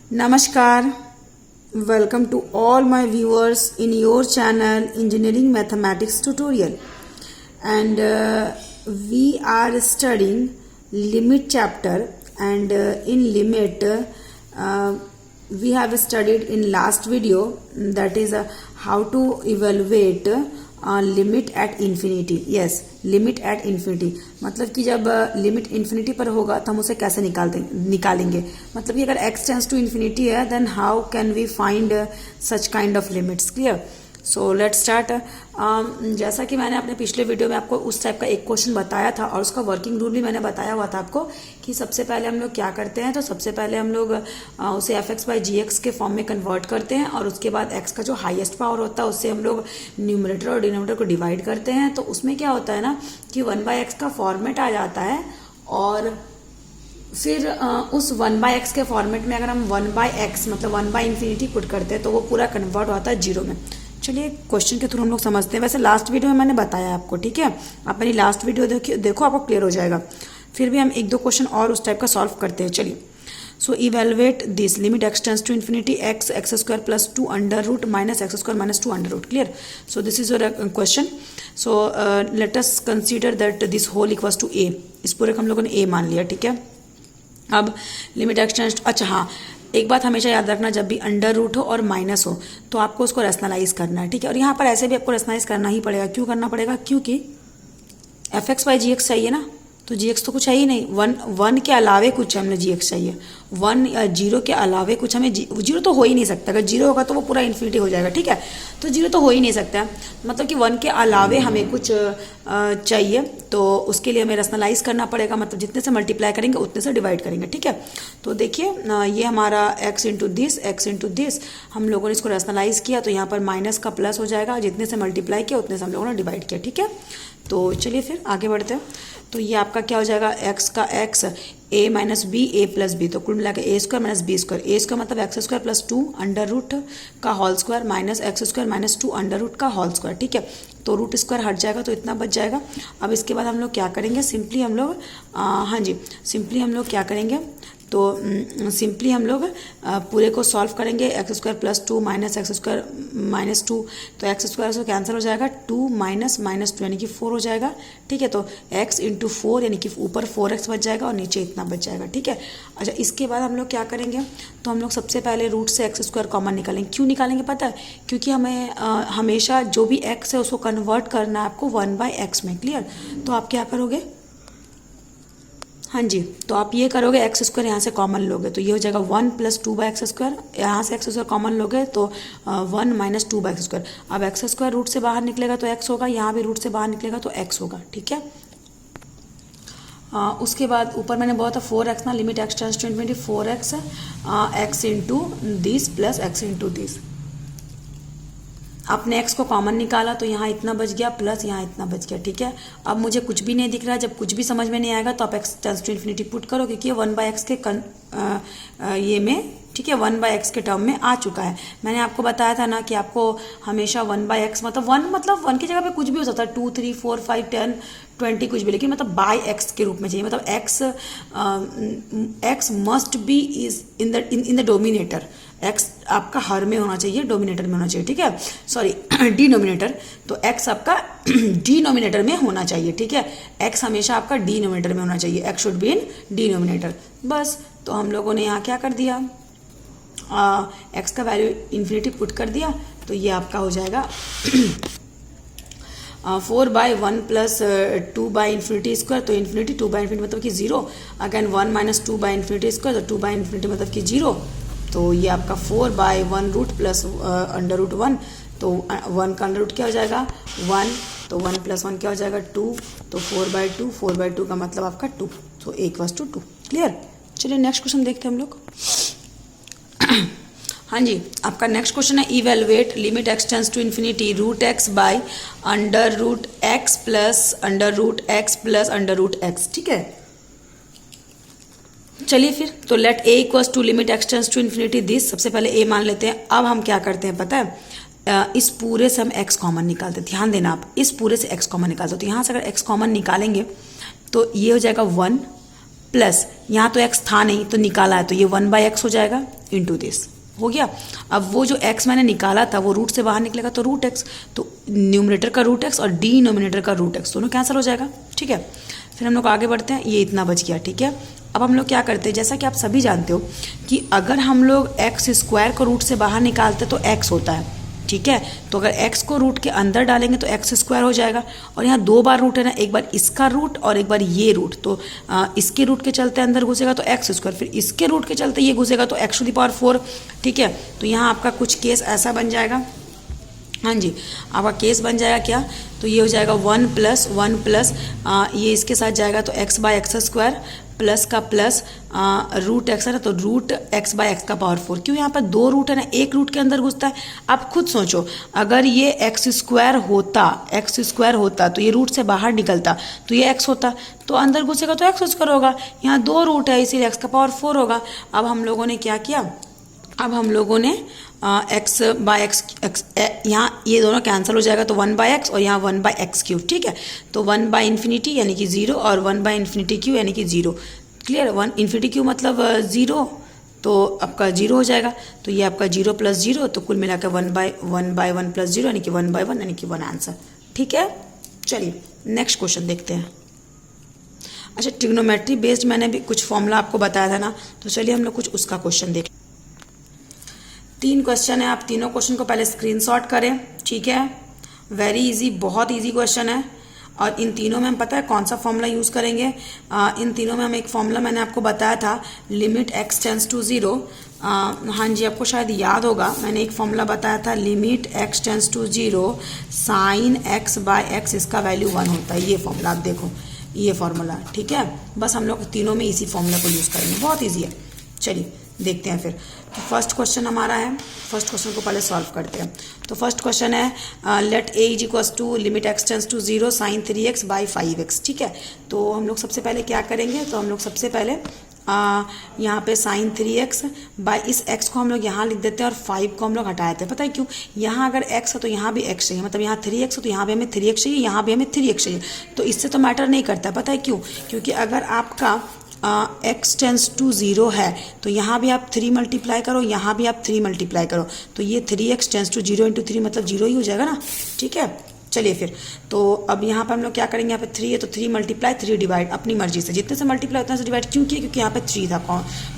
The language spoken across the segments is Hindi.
Namaskar. Welcome to all my viewers in your channel Engineering Mathematics Tutorial. And we are studying limit chapter, and in limit we have studied in last video, that is how to evaluate limit at infinity. Yes, limit at infinity मतलब कि जब लिमिट इन्फिनिटी पर होगा तो हम उसे कैसे निकालेंगे. मतलब कि अगर x टेंस टू इन्फिनिटी है then how can we find such kind of limits. Clear. So let's start. जैसा कि मैंने अपने पिछले वीडियो में आपको उस टाइप का एक क्वेश्चन बताया था और उसका वर्किंग रूल भी मैंने बताया हुआ था आपको कि सबसे पहले हम लोग क्या करते हैं. तो सबसे पहले हम लोग उसे f x by g x के फॉर्म में कन्वर्ट करते हैं और उसके बाद एक्स का जो हाईएस्ट पावर होता है उससे हम लोग न्यूमरेटर और डिनोमिनेटर को डिवाइड करते हैं. तो उसमें क्या होता है ना कि 1/x का फॉर्मेट आ जाता है और फिर उस 1/x के फॉर्मेट में अगर हम 1/x मतलब 1/∞ पुट करते हैं तो वो पूरा कन्वर्ट होता है जीरो में. चलिए क्वेश्चन के थ्रू हम लोग समझते हैं. वैसे लास्ट वीडियो में मैंने बताया आपको, ठीक है. आप मेरी लास्ट वीडियो देखो आपको क्लियर हो जाएगा. फिर भी हम एक दो क्वेश्चन और उस टाइप का सॉल्व करते हैं. चलिए. So evaluate this limit x tends to infinity x square plus 2 under root minus x square minus 2 under root. Clear. So this is your question. So let us consider that this whole equals to a. इस पूरे को हम लोगों ने ए मान लिया, ठीक है. अब लिमिट एक्स टेंस, अच्छा हाँ, एक बात हमेशा याद रखना, जब भी अंडर रूट हो और माइनस हो तो आपको उसको रैशनलाइज करना है, ठीक है. और यहाँ पर ऐसे भी आपको रैशनलाइज करना ही पड़ेगा. क्यों करना पड़ेगा? क्योंकि f x by g x चाहिए ना, तो जी एक्स तो कुछ है ही नहीं. वन के अलावे कुछ हमें जी एक्स चाहिए. 1 या 0 के अलावे कुछ हमें जीरो तो हो ही नहीं सकता. अगर जीरो होगा तो वो पूरा इन्फिनिटी हो जाएगा, ठीक है. तो जीरो तो हो ही नहीं सकता. मतलब कि 1 के अलावे हमें कुछ चाहिए, तो उसके लिए हमें रैशनलाइज करना पड़ेगा. मतलब जितने से मल्टीप्लाई करेंगे उतने से डिवाइड करेंगे, ठीक है. तो देखिए ये हमारा x इंटू दिस हम लोगों ने इसको रैशनलाइज किया तो यहाँ पर माइनस का प्लस हो जाएगा. जितने से मल्टीप्लाई किया उतने से हम लोगों ने डिवाइड किया, ठीक है. तो चलिए फिर आगे बढ़ते हैं. तो ये आपका क्या हो जाएगा, x का x a minus b a plus b. तो कुल मिला के a square minus b square. A square मतलब x square plus 2 under root का whole square minus x square minus 2 under root का होल स्क्वायर, ठीक है. तो रूट स्क्वायर हट जाएगा तो इतना बच जाएगा. अब इसके बाद हम लोग क्या करेंगे, सिंपली हम लोग सिंपली हम लोग क्या करेंगे, तो सिंपली हम लोग पूरे को सॉल्व करेंगे. X square plus 2 minus x square minus 2, तो एक्स स्क्वायर से कैंसिल हो जाएगा. 2 माइनस माइनस 2 यानी कि 4 हो जाएगा, ठीक है. तो x इंटू 4 यानी कि ऊपर 4x बच जाएगा और नीचे इतना बच जाएगा, ठीक है. अच्छा, इसके बाद हम लोग क्या करेंगे, तो हम लोग सबसे पहले रूट से एक्स स्क्वायर कॉमन निकालेंगे. क्यों निकालेंगे पता है? क्योंकि हमें हमेशा जो भी x है उसको कन्वर्ट करना है आपको 1/x में. क्लियर. तो आप क्या करोगे, हाँ जी, तो आप ये करोगे, एक्स स्क्वायर यहाँ से कॉमन लोगे तो ये हो जाएगा 1 प्लस 2/x स्क्वायर. यहाँ से एक्स स्क्वायर कॉमन लोगे तो 1 माइनस 2/x स्क्वायर. अब एक्स स्क्वायर रूट से बाहर निकलेगा तो x होगा, यहाँ भी रूट से बाहर निकलेगा तो x होगा, ठीक है. उसके बाद ऊपर मैंने बोला था 4x ना, limit x tends to infinity 4x x into this plus x into this. आपने x को कॉमन निकाला तो यहाँ इतना बच गया प्लस यहाँ इतना बच गया, ठीक है. अब मुझे कुछ भी नहीं दिख रहा है. जब कुछ भी समझ में नहीं आएगा तो आप x tends to infinity put करो, क्योंकि ये 1/x के ये में, ठीक है, 1/x के टर्म में आ चुका है. मैंने आपको बताया था ना कि आपको हमेशा 1/x मतलब 1 की जगह पे कुछ भी हो सकता है, 2 3 4 5 10 20 कुछ भी, लेकिन मतलब बाय x के रूप में चाहिए. मतलब x must be is in the dominator. x आपका हर में होना चाहिए, डोमिनेटर में होना चाहिए, ठीक है. Sorry denominator. तो x आपका डिनोमिनेटर में होना चाहिए, ठीक है. x हमेशा आपका डिनोमिनेटर में होना चाहिए. x should be in denominator. बस. तो हम लोगों ने यहाँ क्या कर दिया, x का वैल्यू इन्फिनिटी पुट कर दिया. तो ये आपका हो जाएगा 4/1 प्लस 2/∞ स्क्वायर. तो इन्फिनिटी 2/∞ मतलब कि 0. अगेन 1 माइनस 2/∞ स्क्वायर, तो 2/∞ मतलब कि 0. तो ये आपका 4/1 रूट प्लस अंडर रूट 1. तो 1 का अंडर रूट क्या हो जाएगा 1. तो 1 प्लस 1 क्या हो जाएगा 2. तो 4/2 का मतलब आपका 2. तो a इक्वल्स टू 2. क्लियर. चलिए नेक्स्ट क्वेश्चन देखते हैं हम लोग. हाँ जी, आपका नेक्स्ट क्वेश्चन है evaluate limit x tends to infinity root x by under root x plus under root x plus under root x, ठीक है. चलिए फिर, तो let a equals to limit x tends to infinity this. सबसे पहले a मान लेते हैं. अब हम क्या करते हैं पता है, इस पूरे से हम x कॉमन निकालते हैं. ध्यान देना, आप इस पूरे से x कॉमन निकालते हो. तो यहाँ से अगर x कॉमन निकालेंगे तो ये हो जाएगा 1 प्लस यहाँ तो x था नहीं तो निकाला है, तो ये 1/x हो जाएगा इंटू दिस, हो गया। अब वो जो x मैंने निकाला था वो रूट से बाहर निकलेगा तो रूट x, तो न्यूमरेटर का रूट x और डिनोमिनेटर का रूट x दोनों कैंसिल हो जाएगा, ठीक है। फिर हम लोग आगे बढ़ते हैं, ये इतना बच गया, ठीक है। अब हम लोग क्या करते हैं, जैसा कि आप सभी जानते हो कि अगर हम लोग एक्स स्क्वायर को रूट से बाहर निकालते तो x होता है, ठीक है। तो अगर x को रूट के अंदर डालेंगे तो एक्स स्क्वायर हो जाएगा, और यहाँ दो बार रूट है ना, एक बार इसका रूट और एक बार ये रूट, तो इसके रूट के चलते अंदर घुसेगा तो एक्स स्क्वायर, फिर इसके रूट के चलते ये घुसेगा तो x⁴, ठीक है। तो यहाँ आपका कुछ केस ऐसा बन जाएगा, हाँ जी, आपका केस बन जाएगा क्या, तो ये हो जाएगा 1+1+ ये इसके साथ जाएगा तो x/x² प्लस का प्लस रूट एक्स है ना, तो रूट x/x⁴। क्यों, यहाँ पर दो रूट है ना, एक रूट के अंदर घुसता है। आप खुद सोचो, अगर ये x² होता तो ये रूट से बाहर निकलता तो ये x होता, तो अंदर घुसेगा तो x² होगा। यहाँ दो रूट है इसीलिए x⁴ होगा। अब हम लोगों ने क्या किया, अब हम लोगों ने x/x यहाँ ये दोनों कैंसिल हो जाएगा तो 1/x और यहाँ 1/x³, ठीक है। तो 1/∞ यानी कि 0 और 1/∞ यानी कि 0, क्लियर। 1∞ मतलब 0, तो आपका 0 हो जाएगा, तो ये आपका 0 + 0, तो कुल मिलाकर 1/1 + 0 यानी कि 1/1 यानी कि 1 आंसर, ठीक है। चलिए नेक्स्ट क्वेश्चन देखते हैं। अच्छा, ट्रिग्नोमेट्री बेस्ड मैंने भी कुछ फॉर्मूला आपको बताया था ना, तो चलिए हम लोग कुछ उसका क्वेश्चन देखें। 3 क्वेश्चन है, आप तीनों क्वेश्चन को पहले स्क्रीनशॉट करें, ठीक है। वेरी इजी, बहुत इजी क्वेश्चन है, और इन तीनों में हम पता है कौन सा फॉर्मूला यूज़ करेंगे। इन तीनों में हम एक फॉर्मूला मैंने आपको बताया था, लिमिट x टेंड्स टू 0। हाँ जी, आपको शायद याद होगा, मैंने एक फॉर्मूला बताया था, limit x tends to 0 sin x/x, इसका वैल्यू 1 होता है। ये फॉर्मूला आप देखो, ये फॉर्मूला, ठीक है। बस हम लोग तीनों में इसी फॉर्मूला को यूज़ करेंगे, बहुत ईजी है। चलिए देखते हैं फिर। तो फर्स्ट क्वेश्चन हमारा है, फर्स्ट क्वेश्चन को पहले सॉल्व करते हैं। तो फर्स्ट क्वेश्चन है let a = limit x tends to 0 sin 3x/5x, ठीक है। तो हम लोग सबसे पहले क्या करेंगे, तो हम लोग सबसे पहले यहाँ पे sin 3x बाई इस x को हम लोग यहाँ लिख देते हैं और 5 को हम लोग हटा देते हैं। पता है क्यों, यहाँ अगर x है तो यहाँ भी x चाहिए, मतलब यहाँ 3x है तो यहाँ भी हमें 3x चाहिए, यहाँ भी हमें 3x चाहिए। तो इससे तो मैटर नहीं करता, पता है क्यों, क्योंकि अगर आपका x टेंड्स टू 0 है तो यहाँ भी आप 3 मल्टीप्लाई करो, यहाँ भी आप 3 मल्टीप्लाई करो, तो ये 3x टेंड्स टू 0 × 3 मतलब 0 ही हो जाएगा ना, ठीक है। चलिए फिर, तो अब यहाँ पर हम लोग क्या करेंगे, यहाँ पे 3 है तो 3 × 3 डिवाइड, अपनी मर्जी से जितने से मल्टीप्लाई उतने से डिवाइड, क्यों किया, क्योंकि यहाँ पे 3 था,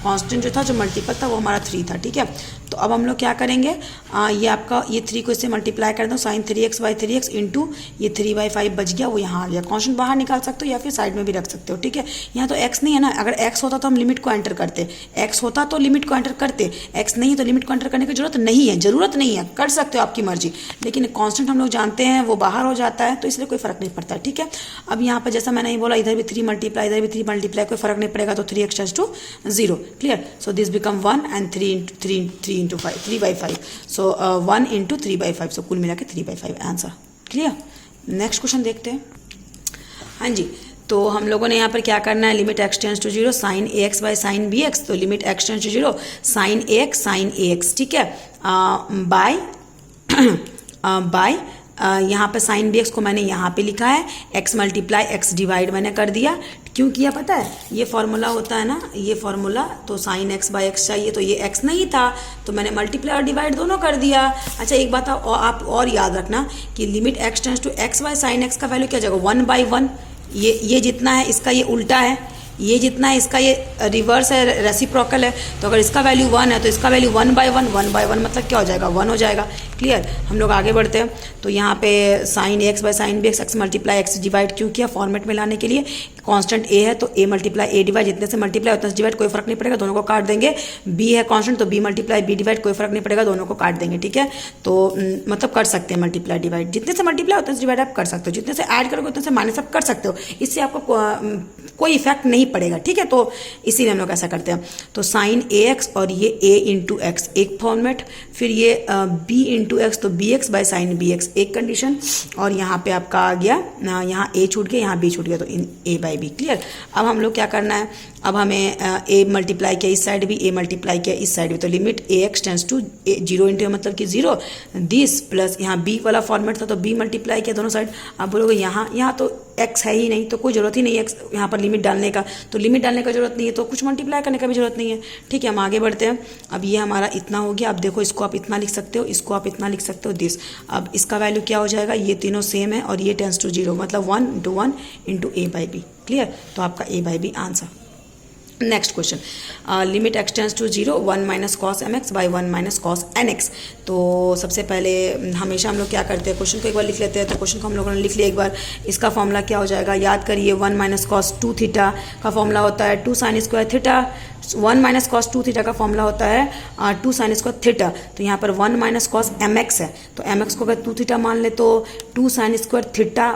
कांस्टेंट जो था, जो मल्टीपल था वो हमारा 3 था, ठीक है। तो अब हम लोग क्या करेंगे, ये आपका ये 3 को इससे मल्टीप्लाई कर दो, sin 3x/3x इंटू ये 3/5 बच गया, वो यहाँ आ गया। कांस्टेंट बाहर निकाल सकते हो या फिर साइड में भी रख सकते हो, ठीक है। यहाँ तो x नहीं है ना, अगर x होता तो हम लिमिट को एंटर करते, x होता तो लिमिट को एंटर करते, x नहीं है तो लिमिट को एंटर करने की जरूरत नहीं है, कर सकते हो आपकी मर्जी, लेकिन कांस्टेंट हम लोग जानते हैं वो बाहर हो जाता है, तो इसलिए कोई फर्क नहीं पड़ता, ठीक है। अब यहाँ पर जैसा मैंने बोला, इधर भी 3 मल्टीप्लाई, इधर भी 3 मल्टीप्लाई, कोई फर्क नहीं पड़ेगा, तो 3x tends to 0, clear. So this become 1 and 3/5, so 1 × 3/5, so कुल मिला के 3/5 आंसर, क्लियर। नेक्स्ट क्वेश्चन देखते हैं। हाँ जी, तो हम लोगों ने यहाँ पर क्या करना है, limit x tends to 0 sin ax/sin bx, तो limit x tends to 0 sin ax, ठीक है, बाय यहाँ पे sin bx को मैंने यहाँ पे लिखा है, x × x डिवाइड मैंने कर दिया। क्यों किया पता है, ये फॉर्मूला होता है ना, ये फॉर्मूला, तो sin x/x चाहिए, तो ये x नहीं था तो मैंने मल्टीप्लाई और डिवाइड दोनों कर दिया। अच्छा, एक बात आप और याद रखना कि limit x tends to x/sin x का वैल्यू क्या जाएगा, 1/1। ये जितना है इसका ये उल्टा है, ये जितना है इसका ये रिवर्स है, रेसिप्रोकल है, तो अगर इसका वैल्यू 1 है तो इसका वैल्यू 1/1 मतलब क्या हो जाएगा, 1 हो जाएगा, क्लियर। हम लोग आगे बढ़ते हैं। तो यहाँ पे sin ax/sin bx, x × x divide क्यों किया, फॉर्मेट में लाने के लिए। कांस्टेंट a है तो a × a डिवाइड, जितने से मल्टीप्लाई उतने से डिवाइड, कोई फर्क नहीं पड़ेगा, दोनों को काट देंगे। b है कांस्टेंट तो b × b डिवाइड, कोई फर्क नहीं पड़ेगा, दोनों को काट देंगे, ठीक है। तो मतलब कर सकते हैं मल्टीप्लाई डिवाइड, जितने से मल्टीप्लाई उतने से डिवाइड आप कर सकते हो, जितने से ऐड करोगे उतने से माइनस आप कर सकते हो, इससे आपको कोई इफेक्ट नहीं पड़ेगा, ठीक है। तो इसीलिए हम लोग ऐसा करते हैं। तो sin ax और ये a × x एक फॉर्मेट, फिर ये b × x तो bx/sin bx एक कंडीशन, और यहाँ पे आपका आ गया, यहाँ a छूट गया, यहाँ b छूट गया, तो इन a/b, क्लियर। अब हम लोग क्या करना है, अब हमें a मल्टीप्लाई किया इस साइड भी, a मल्टीप्लाई किया इस साइड भी, तो limit a x tends to 0 into मतलब कि 0 दिस प्लस यहाँ b वाला फॉर्मेट था तो b मल्टीप्लाई किया दोनों साइड। आप बोलोगे यहाँ तो x है ही नहीं तो कोई ज़रूरत ही नहीं है x यहाँ पर लिमिट डालने का, तो लिमिट डालने का जरूरत नहीं है तो कुछ मल्टीप्लाई करने का भी जरूरत नहीं है। ठीक है, हम आगे बढ़ते हैं। अब ये हमारा इतना हो गया। अब देखो इसको आप इतना लिख सकते हो, इसको आप इतना लिख सकते हो दिस। अब इसका वैल्यू क्या हो जाएगा, ये तीनों सेम है और ये टेंस टू 0 मतलब 1 into 1 into a by b. Clear, तो आपका a by b answer. Next question, limit x tends to 0 1 minus cos m x by 1 minus cos n x. तो सबसे पहले हमेशा हम लोग क्या करते हैं, क्वेश्चन को एक बार लिख लेते हैं। तो क्वेश्चन को हम लोगों ने लिख लिया एक बार। इसका फॉर्मूला क्या हो जाएगा, याद करिए 1 माइनस कॉस 2 थीटा का फॉर्मूला होता है 2 sine square theta. 1 minus cos 2 theta का फॉर्मूला होता है 2 साइन स्क्वायर थीटा। तो यहाँ पर 1 माइनस कॉस एम एक्स है, तो एम एक्स को अगर 2 थीटा मान ले तो 2 साइन स्क्वायर थीटा,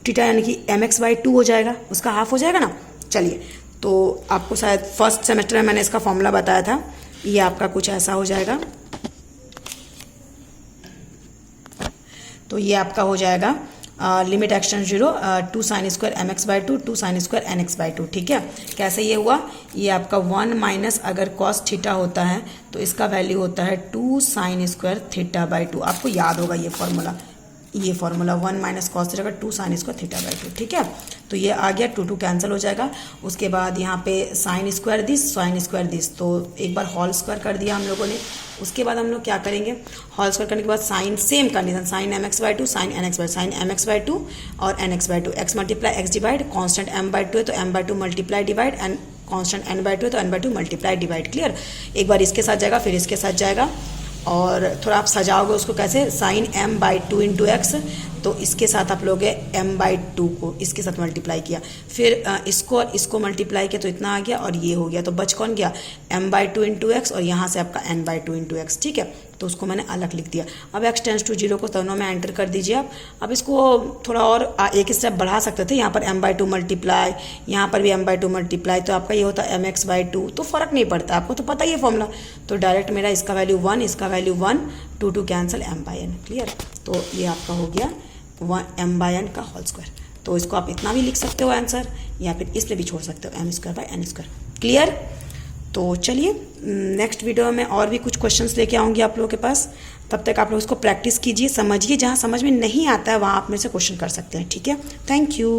थीटा यानी कि एम एक्स बाई 2 हो जाएगा, उसका हाफ हो जाएगा ना। चलिए, तो आपको शायद फर्स्ट सेमेस्टर में मैंने इसका फॉर्मूला बताया था, ये आपका कुछ ऐसा हो जाएगा। तो ये आपका हो जाएगा limit x tends 0 2 sine square m x by 2 2 sine square n x by 2। ठीक है, कैसे ये हुआ, ये आपका 1 माइनस अगर कॉस थीटा होता है तो इसका वैल्यू होता है 2 साइन स्क्वायर थीटा बाई 2। आपको याद होगा ये फॉर्मूला 1 माइनस कॉस थीटा का 2 साइन स्क्वायर थीटा बाई 2। ठीक है, तो ये आ गया, 2 2 कैंसिल हो जाएगा। उसके बाद यहाँ पे साइन स्क्वायर दिस, तो एक बार होल स्क्वायर कर दिया हम लोगों ने। उसके बाद हम लोग क्या करेंगे, होल स्क्वायर करने के बाद sine same condition, sine m x by 2 sine n x by, sine m x by 2 और n x by 2। X multiply x divide, constant m by 2 है तो m by 2 multiply divide, and constant n by 2 है तो n by 2 multiply divide. Clear, एक बार इसके साथ जाएगा फिर इसके साथ जाएगा और थोड़ा आप सजाओगे उसको कैसे, sine m by 2 into x, तो इसके साथ आप लोगे एम बाई 2 को इसके साथ मल्टीप्लाई किया, फिर इसको और इसको मल्टीप्लाई किया तो इतना आ गया और ये हो गया। तो बच कौन गया, एम बाई 2 इंटू एक्स और यहाँ से आपका एन बाई 2 इंटू एक्स। ठीक है, तो उसको मैंने अलग लिख दिया। अब एक्स टेंस टू 0 को दोनों में एंटर कर दीजिए आप। अब इसको थोड़ा और एक स्टेप बढ़ा सकते थे, यहाँ पर एम बाई 2 मल्टीप्लाई, यहाँ पर भी एम बाई 2 मल्टीप्लाई, तो आपका ये होता है एम एक्स बाई 2। तो फर्क नहीं पड़ता, आपको तो पता ही है फॉर्मूला। तो डायरेक्ट मेरा इसका वैल्यू 1, इसका value 1, 2 2 cancel m by n. Clear, तो ये आपका हो गया 1 एम बाई एन का होल स्क्वायर। तो इसको आप इतना भी लिख सकते हो आंसर, या फिर इसलिए भी छोड़ सकते हो m square by n square. Clear, तो चलिए नेक्स्ट वीडियो में और भी कुछ क्वेश्चंस लेके आऊँगी आप लोगों के पास। तब तक आप लोग इसको प्रैक्टिस कीजिए, समझिए, जहाँ समझ में नहीं आता है वहाँ आप मेरे से क्वेश्चन कर सकते हैं। ठीक है, थैंक यू।